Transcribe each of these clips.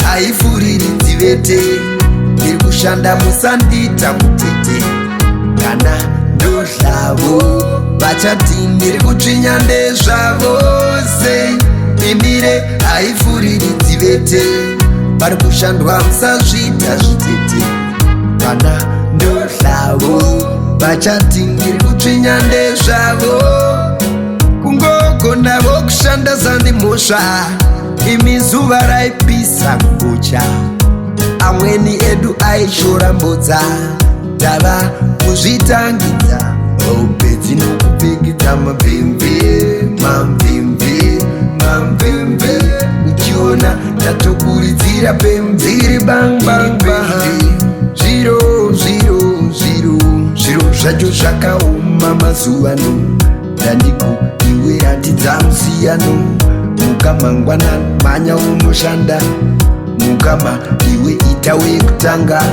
haifuriridzi vete. Ndiri kushanda musandita mutete. Kana ndozvavo vachati ndiri kutsvinya ndezvavo se. Imire haifuriridzi vete. Pari kushandwa musazvita zvitete. Kana ndozvavo vachati ndiri kutsvinya ndezvavo. Kungogona vokushanda zandimhosva. Imi zuva raipisa kucha. Amweni edu aishora mbodza. Tava kuzvitangidza. Bedzi nokupikidza mapembe. Mapembe, mapembe. Uchiona tatokuridzira pembe. Bang bang bang. Zviro zvacho zvakaoma mazuvano. Ndandikuiweratidza musiyano. Mukama ngwanani manya unoshanda. Mukama iwe ita wekutanga.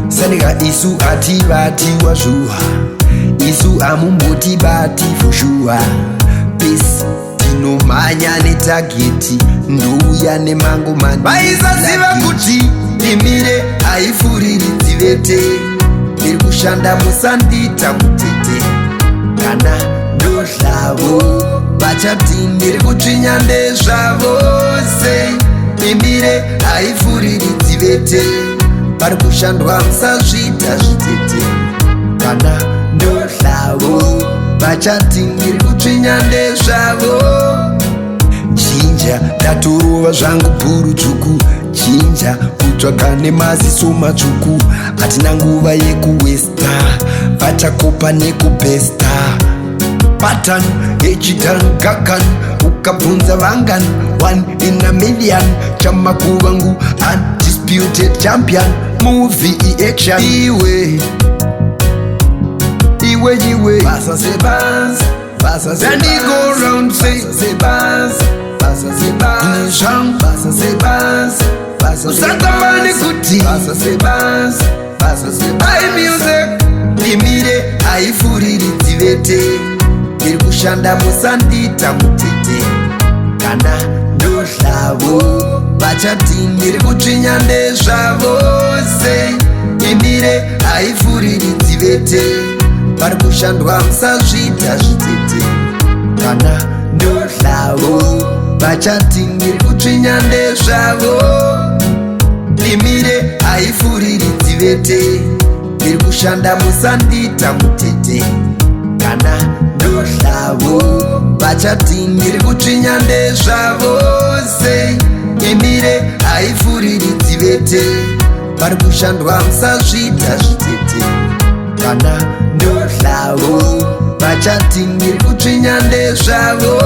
Sandika isu ativati wazvuwa. Isu amumboti bati fushua. Pesi tinomhanya netageti. Ndouya nemangomani. Vaisaziva kuti imire haifuriridzi vete. Ndiri kushanda musandita mutete. Kana ndozvavo vachati ndiri kutsvinya ndezvavo se. Imire haifuriridzi vete. Pari kushandwa musazvita zvitete. Kana ndozvavo vachati ndiri kutsvinya ndezvavo. Chinja ndatorova zvangu bhuru dzvuku. Chinja kutsvaga nemaziso matsvuku. Hatina nguva yekuwesta. Vachakopa nekubhesta. Pattern yechitan kakan. Ukabvunza vangani 1 in a million. Chamakuvangu undisputed champion. Movie action. Iwe Basa se bas. Basa se bas. Then he go round say Basa se bas. Basa se bas. Basa se bas. Basa se bas. Basa se bas. Basa se bas. Music. Imire haifuriridzi vete. Ndiri kushanda musandita mutete. Kana ndozvavo vachati ndiri kutsvinya ndezvavo se. Imire haifuriridzi vete. Pari kushandwa musazvita zvitete. Kana ndozvavo vachati ndiri kutsvinya ndezvavo. Imire haifuriridzi vete. Ndiri kushanda musandita mutete. Kana ndozvavo vachati ndiri kutsvinya ndezvavo se. Imire haifuriridzi vete. Pari kushandwa musazvita zvitete. Kana ndozvavo vachati ndiri kutsvinya ndezvavo.